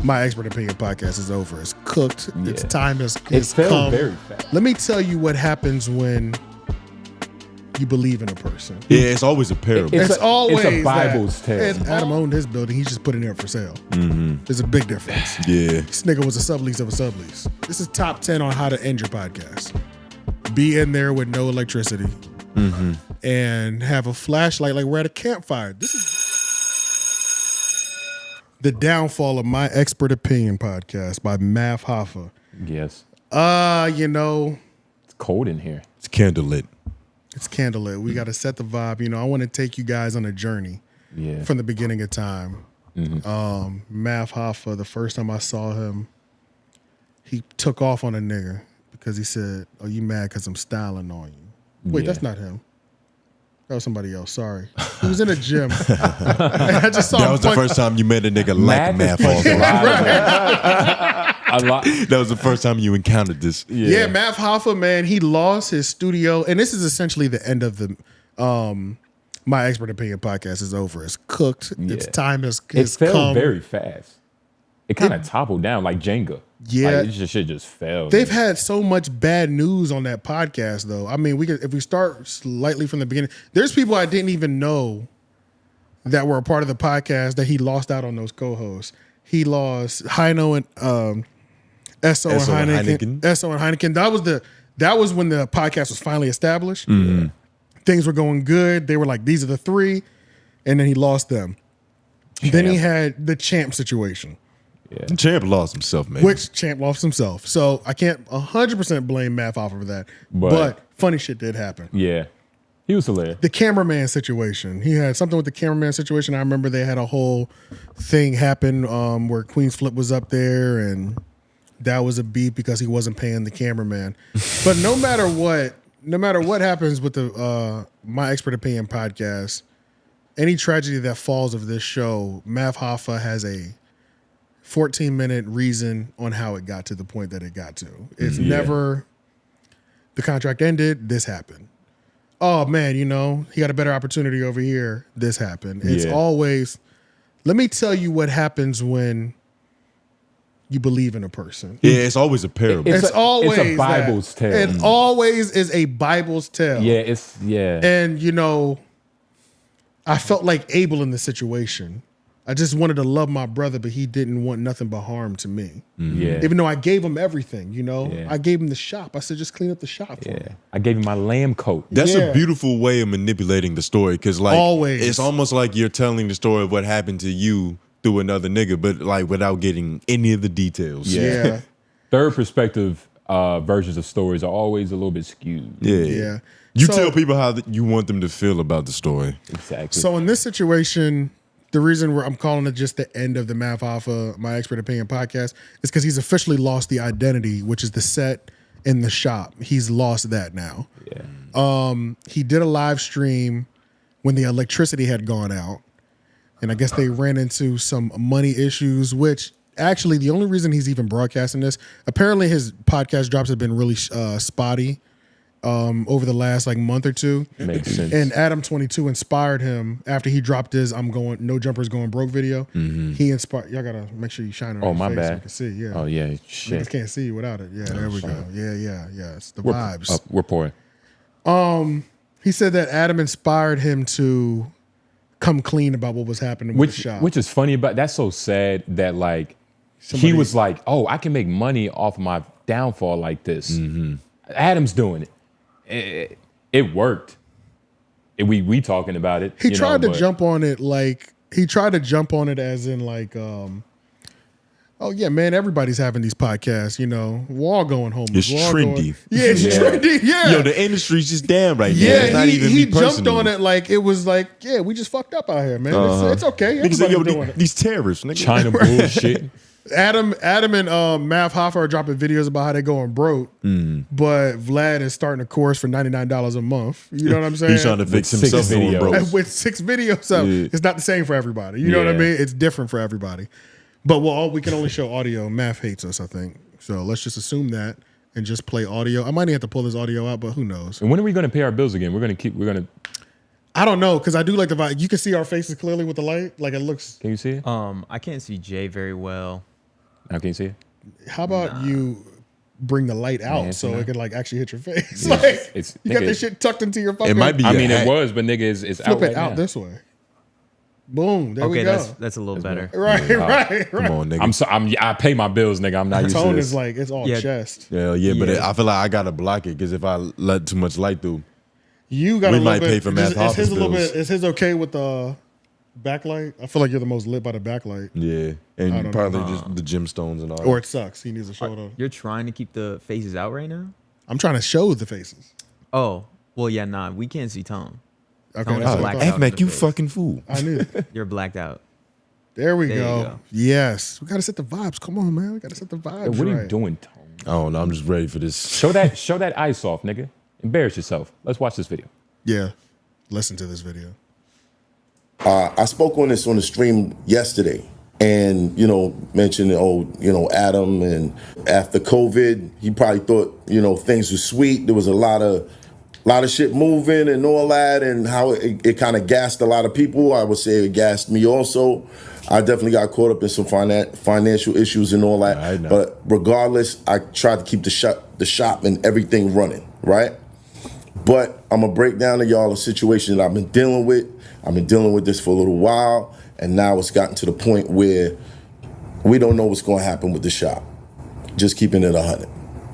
My Expert Opinion podcast is over. It's cooked. Yeah. Its time has come. It fell very fast. Let me tell you what happens when you believe in a person. Yeah, it's always a parable. It's always a Bible's tale. Adam owned his building. He's just putting it up for sale. There's a big difference. Yeah. This nigga was a sublease of a sublease. This is top 10 on how to end your podcast. Be in there with no electricity and have a flashlight like we're at a campfire. This is the downfall of My Expert Opinion podcast by Math Hoffa. Yes. You know. It's cold in here. It's candlelit. It's candlelit. We got to set the vibe. You know, I want to take you guys on a journey from the beginning of time. Math Hoffa, the first time I saw him, he took off on a nigga because he said, "Oh, you mad because I'm styling on you?" Wait, that's not him. That was somebody else. Sorry. He was in a gym. I just saw that was the first time you met a nigga like Math Hoffa. That was the first time you encountered this. Yeah, Math Hoffa, man, he lost his studio. And this is essentially the end of the My Expert Opinion podcast is over. It's cooked. Its time has come. It fell very fast. It kind of toppled down like Jenga. Yeah. Like, shit just fell. They've had so much bad news on that podcast, though. I mean, if we start slightly from the beginning, there's people I didn't even know that were a part of the podcast that he lost out on those co-hosts. He lost Heino and Esso and Heineken. Esso and Heineken. That was when the podcast was finally established. Things were going good. They were like, these are the three. And then he lost them. Then he had the Champ situation. Yeah. Champ lost himself, man. Which Champ lost himself. So I can't 100% blame Math Hoffa for that. But funny shit did happen. Yeah. He was hilarious. The cameraman situation. He had something with the cameraman situation. I remember they had a whole thing happen where Queen's Flip was up there and that was a beef because he wasn't paying the cameraman. But no matter what happens with the My Expert Opinion podcast, any tragedy that falls of this show, Math Hoffa has a 14-minute reason on how it got to the point that it got to. It's never the contract ended, this happened. Oh man, you know, he got a better opportunity over here, this happened. It's always, let me tell you what happens when you believe in a person. Yeah, it's always a parable. It's always a Bible's tale. It always is a Bible's tale. Yeah, And you know, I felt like Abel in the situation. I just wanted to love my brother, but he didn't want nothing but harm to me. Yeah. Even though I gave him everything, you know? Yeah. I gave him the shop. I said, just clean up the shop for me. I gave him my lamb coat. That's a beautiful way of manipulating the story because like always. It's almost like you're telling the story of what happened to you through another nigga, but like without getting any of the details. Yeah. Third perspective versions of stories are always a little bit skewed. Yeah. You tell people how you want them to feel about the story. Exactly. So in this situation, the reason I'm calling it just the end of the Math Hoffa, My Expert Opinion podcast, is because he's officially lost the identity, which is the set in the shop. He's lost that now. Yeah. He did a live stream when the electricity had gone out, and I guess they ran into some money issues, which actually the only reason he's even broadcasting this, apparently his podcast drops have been really spotty over the last like month or two. Makes sense. And Adam 22 inspired him after he dropped his No Jumpers Going Broke video. He inspired, y'all gotta make sure you shine it on your face bad. so you can see. Yeah. Oh yeah, shit. Niggas can't see you without it. Yeah, there we go. Yeah. It's the vibes. We're pouring. He said that Adam inspired him to come clean about what was happening with the shop. Which is funny, but that's so sad that like he was like, oh, I can make money off my downfall like this. Adam's doing it. It worked. We talking about it. He tried to jump on it like as in like oh yeah, man, everybody's having these podcasts, you know. We're all going home. It's trendy. It's trendy. Yeah. Yo, the industry's just damn right now. Yeah, it's not even he me jumped personally. on it like it was like, yeah, we just fucked up out here, man. It's okay. Niggas say, Everybody's yo, doing it. these terrorists, nigga. China bullshit. Adam and Math Hoffa are dropping videos about how they're going broke, but Vlad is starting a course for $99 a month. You know what I'm saying? He's trying to fix himself going broke. With 6 videos up. It's not the same for everybody. You know what I mean? It's different for everybody. But we can only show audio. Math hates us, I think. So let's just assume that and just play audio. I might have to pull this audio out, but who knows? And when are we going to pay our bills again? We're going to. I don't know, because I do like the vibe. You can see our faces clearly with the light. Like it looks. Can you see it? I can't see Jay very well. Now can you see it? How about you bring the light out so it can like actually hit your face? Yeah, Like it's you got this shit tucked into your fucking. It might be. I mean, hat. it was, but nigga, it's flip out it right out now. this way. Boom. There we Okay, go. that's a little better. Right. Come on, nigga. I pay my bills, nigga. I'm not used to Tone this. is like it's all Yeah. chest. Yeah, but Yeah. I feel like I gotta block it because if I let too much light through, You got We a little might bit. pay for math is office his a little bills. bit? Is his okay with the backlight? I feel like you're the most lit by the backlight, yeah, I and don't probably know. just the gemstones and all. or that. it sucks. He needs to show it. You're trying to keep the faces out right now? I'm trying to show the faces. Oh, well, yeah, nah, we can't see Tone. Okay, Tone that's is what I blacked thought. out. F-Mac, in you the face. fucking fool. I knew it. You're blacked out. There we There you go. go. Yes, we gotta set the vibes. Come on, man. We gotta set the vibes. What are right. you doing, Tone? I don't know. I'm just ready for this. Show that ice off, nigga. Embarrass yourself. Let's watch this video. Yeah, listen to this video. I spoke on this on the stream yesterday and, mentioned, Adam, and after COVID, he probably thought, things were sweet. There was a lot of shit moving and all that, and how it kind of gassed a lot of people. I would say it gassed me also. I definitely got caught up in some financial issues and all that. I know. But regardless, I tried to keep the shop and everything running, right? But I'm gonna break down to y'all a situation that I've been dealing with. I've been dealing with this for a little while, and now it's gotten to the point where we don't know what's gonna happen with the shop. Just keeping it 100.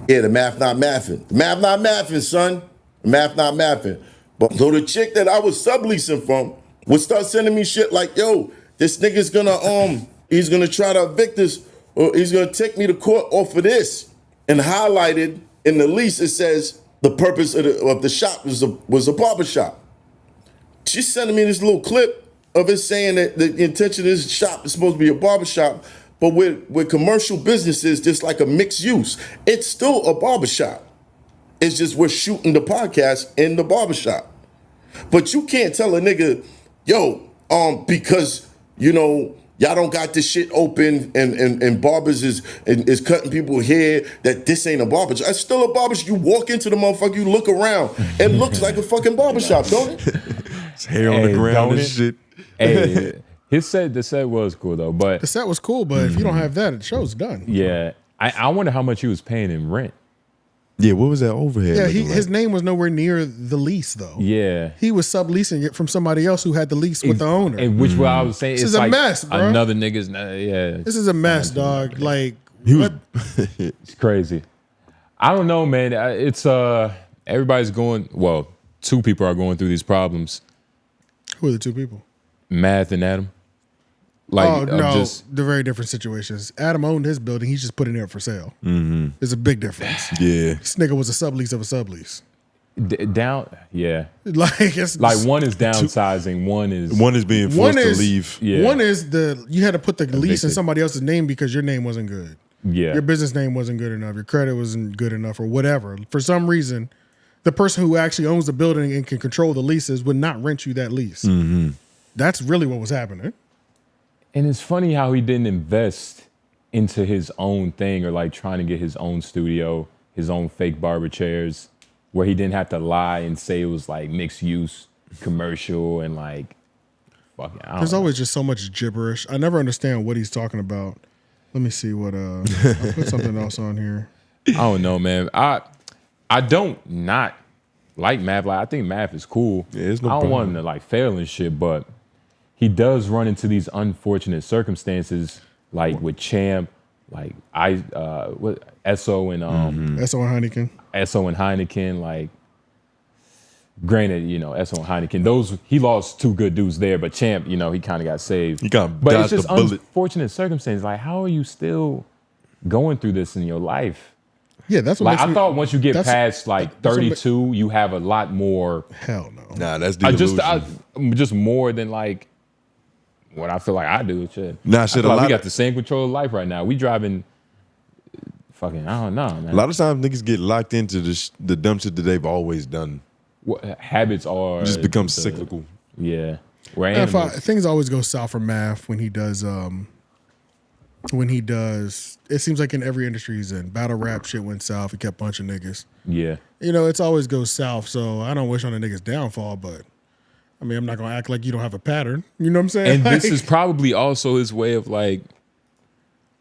Yeah, the math not mathing. The math not mathing, son. The math not mathing. But so the chick that I was subleasing from would start sending me shit like, yo, this nigga's gonna he's gonna try to evict us, or he's gonna take me to court off of this. And highlighted in the lease, it says the purpose of the shop was a barbershop. She's sending me this little clip of it saying that the intention of this shop is supposed to be a barbershop, but with commercial businesses, just like a mixed use, it's still a barbershop. It's just we're shooting the podcast in the barbershop. But you can't tell a nigga, yo, because, y'all don't got this shit open and barbers is cutting people hair, that this ain't a barbershop. It's still a barbershop. You walk into the motherfucker, you look around, it looks like a fucking barbershop, don't it? It's hair on the ground don't and it? shit. Hey, the set was cool though, but The set was cool, but if you don't have that, the show's done. yeah, I wonder how much he was paying in rent. Yeah, what was that overhead? Yeah, looking his like? name was nowhere near the lease though. Yeah, He was subleasing it from somebody else who had the lease with the owner. and which what I was saying, This it's is a like mess, bro. another nigga's. Yeah, This is a mess, dog. Like, it's crazy. I don't know, man. It's everybody's going. Well, two people are going through these problems. who are the two people? Math and Adam. Like, Oh no, just they're very different situations. Adam owned his building; he's just putting it up for sale. Mm-hmm. There's a big difference. Yeah. This nigga was a sublease of a sublease. down. Yeah, Like it's like one is downsizing, one is being forced to is leave. Yeah. One is you had to put the lease in Evicted. somebody else's name because your name wasn't good. yeah. Your business name wasn't good enough. Your credit wasn't good enough, or whatever. For some reason, the person who actually owns the building and can control the leases would not rent you that lease. Mm-hmm. That's really what was happening. And it's funny how he didn't invest into his own thing or like trying to get his own studio, his own fake barber chairs, where he didn't have to lie and say it was like mixed use, commercial, and like fucking. I don't There's know. always just so much gibberish. I never understand what he's talking about. Let me see what I'll put something else on here. I don't know, man. I don't not like Math. Like I think Math is cool. Yeah, it's no I don't want problem. him to like fail and shit, but he does run into these unfortunate circumstances, like with Champ, like Esso and S.O. Heineken. Esso and Heineken. Like, granted, Esso and Heineken, he lost two good dudes there, but Champ, he kind of got saved. He kinda but it's dodged just the bullet. unfortunate circumstances. Like, how are you still going through this in your life? Yeah, that's what Like, makes I me- thought once you get that's- past like that's what ma- 32, you have a lot more. Hell no. Nah, that's the illusion. Just more than like what I feel like I do. Shit. Nah, I shit, feel a like we lot got of- the same control of life right now. We driving. Fucking, I don't know, man. A lot of times niggas get locked into the dumb shit that they've always done. What habits are It just becomes the- cyclical. Yeah, we're If animals. things always go south for Math when he does. It seems like in every industry he's in, battle rap shit went south. He kept punching niggas. Yeah, It's always goes south. So I don't wish on a nigga's downfall, but I mean, I'm not gonna act like you don't have a pattern. You know what I'm saying? and this Like, is probably also his way of like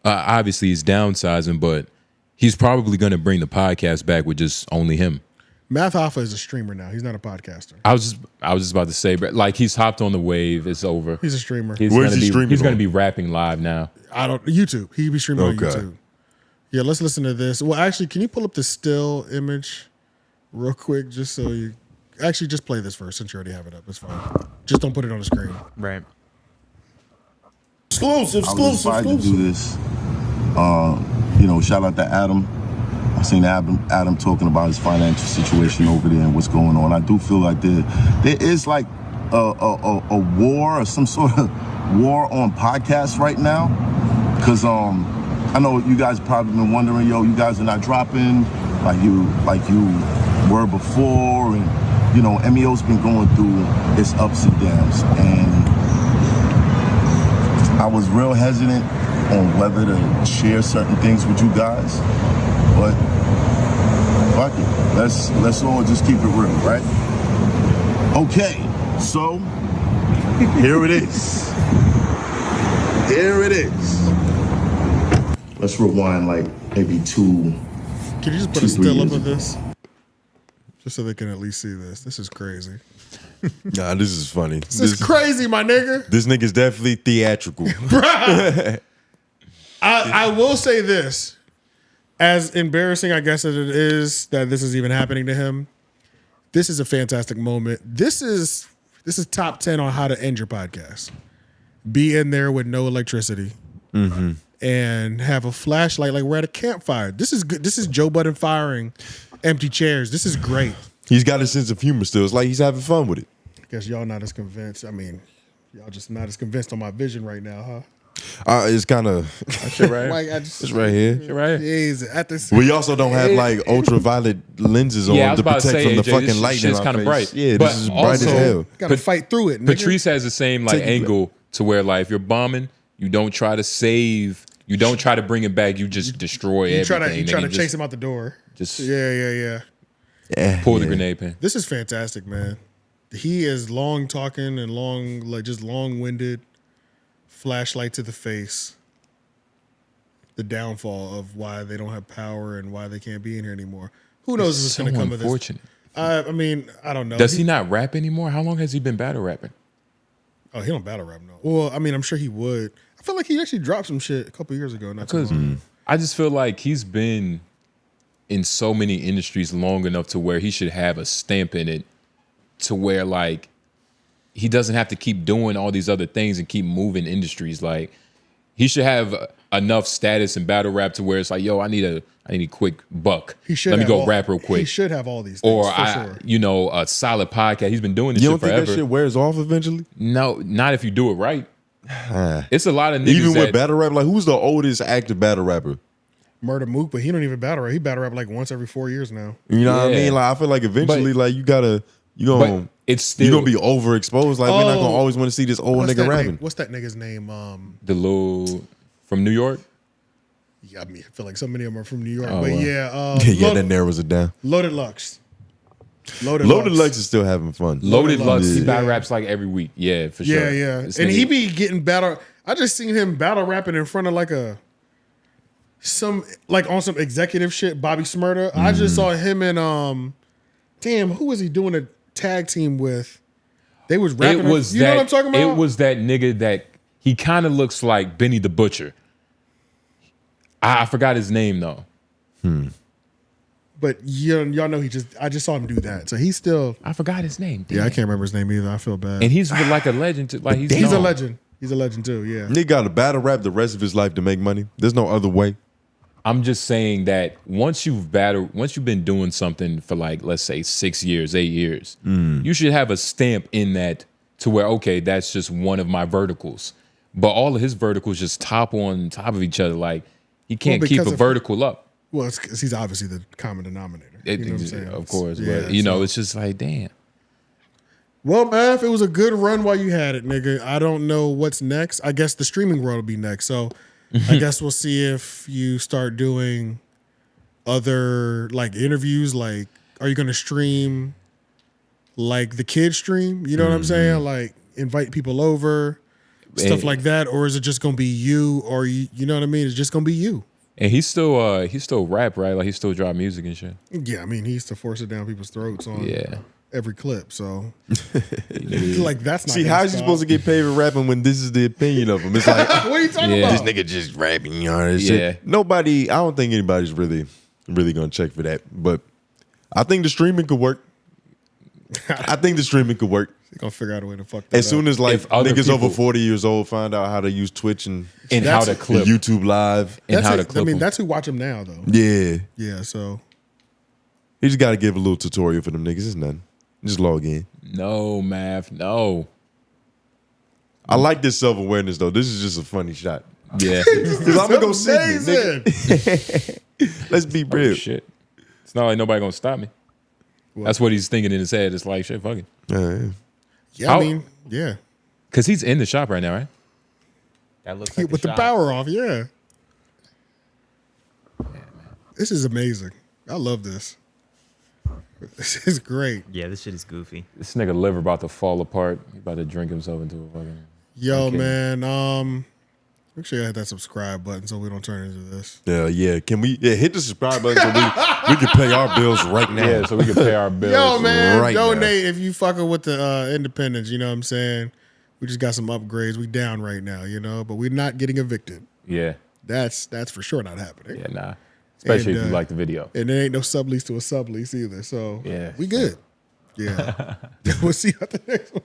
Obviously, he's downsizing, but he's probably going to bring the podcast back with just only him. Math Hoffa is a streamer now. He's not a podcaster. I was just about to say, but like he's hopped on the wave. It's over. He's a streamer. Where's he streaming He's going to on? be rapping live now. YouTube. He'd be streaming on Okay. YouTube. Yeah, let's listen to this. Well, actually, can you pull up the still image real quick, just so you actually just play this first since you already have it up. It's fine. Just don't put it on the screen. Right. Exclusive. I was inspired to do this. Shout out to Adam. I seen Adam talking about his financial situation over there and what's going on. I do feel like there is like a war or some sort of war on podcasts right now. Because I know you guys probably been wondering, you guys are not dropping like you were before, and MEO's been going through its ups and downs, and I was real hesitant on whether to share certain things with you guys, but fuck it. Let's all just keep it real, right? Okay, so here it is. Here it is. Let's rewind like maybe two. Can you just put 2-3 a still up years of ago. this? Just so they can at least see this. This is crazy. Nah, this is funny. This is crazy, my nigga. This nigga's definitely theatrical. I will say this. As embarrassing, I guess, as it is that this is even happening to him, this is a fantastic moment. This is top 10 on how to end your podcast. Be in there with no electricity. And have a flashlight like we're at a campfire. This is good. This is Joe Budden firing empty chairs. This is great. He's got a sense of humor still. It's like he's having fun with it. I guess y'all not as convinced. I mean, y'all just not as convinced on my vision right now, huh? It's kind of Shit, right? Like I just it's right here. Right? Jesus, at this. We also don't have like ultraviolet lenses Yeah, I on was to about to protect say, from the AJ, fucking this light in shit's our kinda face. bright. Yeah, But this is bright as also- hell. Gotta fight through it, nigga. Patrice has the same like Take it angle to where like if you're bombing, you don't try to save, you don't try to bring it back, you just destroy You everything. try to nigga. chase him out the door. Just Yeah. pull the grenade pin. This is fantastic, man. He is long talking and long-winded. Flashlight to the face. The downfall of why they don't have power and why they can't be in here anymore. Who knows what's So going to come of this? unfortunate. I mean, I don't know. Does he not rap anymore? How long has he been battle rapping? Oh, he don't battle rap no. Well, I mean, I'm sure he would. I feel like he actually dropped some shit a couple years ago. Not too Because long. I just feel like he's been in so many industries long enough to where he should have a stamp in it to where like he doesn't have to keep doing all these other things and keep moving industries. Like he should have enough status in battle rap to where it's like, yo, I need a quick buck. He should. Let me have go all- rap real quick. He should have all these things Or for sure. a solid podcast. He's been doing this You shit don't think forever. that shit wears off eventually? No, not if you do it right. It's a lot of niggas Even with that, battle rap, like who's the oldest active battle rapper? Murder Mook, but he don't even battle rap. He battle rap like once every 4 years now. You know what I Yeah. mean? Like I feel like eventually, But- like you gonna but it's still you gonna be overexposed. Like we're not gonna Oh. always want to see this old What's nigga that rapping. name? What's that nigga's name? the little from New York. Yeah, I mean, I feel like so many of them are from New York. Oh, but wow. yeah, Yeah, that narrows it down. Loaded Lux. Loaded Lux is still having fun. Loaded Lux, he Yeah. battle raps like every week. Yeah, for sure. Yeah. This And nigga- he be getting battle. I just seen him battle rapping in front of like on some executive shit, Bobby Smurda. I just saw him and damn, who was he doing a tag team with? They was rapping. It was you that, know what I'm talking about? It was that nigga that he kind of looks like Benny the Butcher. I forgot his name though. But y'all know I just saw him do that. So he's still. I forgot his name. Yeah, I Damn. can't remember his name either. I feel bad. And he's like a legend. Like he's He's a known. legend. He's a legend too. Yeah. Nigga got to battle rap the rest of his life to make money. There's no other way. I'm just saying that once you've been doing something for like, let's say 6 years, 8 years, you should have a stamp in that to where, okay, that's just one of my verticals. But all of his verticals just top on top of each other. Like he can't keep because a of- vertical up. Well, it's 'cause he's obviously the common denominator. You know what I'm saying? Of course. Yeah, But, you know, so- it's just like, damn. Well, Math, it was a good run while you had it, nigga. I don't know what's next. I guess the streaming world will be next. So I guess we'll see if you start doing other like interviews. Like, are you going to stream like the kid stream? You know what I'm saying? Like invite people over. stuff like that, or is it just gonna be you, or you know what I mean? It's just gonna be you. And he still rap, right? Like he still drop music and shit. Yeah, I mean, he used to force it down people's throats on every clip. So, like, that's not. See, how is he supposed to get paid for rapping when this is the opinion of him? It's like, what are you talking about? This nigga just rapping, you know? Shit. Nobody. I don't think anybody's really gonna check for that. But I think the streaming could work. I think the streaming could work. You're gonna figure out a way to fuck that As soon as like If other niggas people- over 40 years old find out how to use Twitch and how to clip. YouTube Live. And how to I clip mean, him. that's who watch him now, though. Yeah. Yeah, so You just gotta give a little tutorial for them niggas. It's nothing. Just log in. No, Mav, no. I like this self-awareness though. This is just a funny shot. Yeah. Because I'm gonna go Sydney, nigga. amazing. Let's be Oh, real. shit. It's not like nobody gonna stop me. That's what he's thinking in his head. It's like, shit, fuck it. Yeah, How- I mean, yeah, Because he's in the shop right now, right? That looks like with the shot. power off, yeah. This is amazing. I love this. This is great. Yeah, this shit is goofy. This nigga liver about to fall apart. He about to drink himself into a fucking... Yo, Okay. man. Make sure you hit that subscribe button so we don't turn into this. Yeah. Can we hit the subscribe button so we can pay our bills right now? Yeah, so we can pay our bills. Yo, man, right donate if you fucking with the independents. You know what I'm saying? We just got some upgrades. We down right now, you know, but we're not getting evicted. Yeah. That's for sure not happening. Yeah, nah. Especially And, if you like the video. And there ain't no sublease to a sublease either. So Yeah. we good. Yeah. We'll see you at the next one.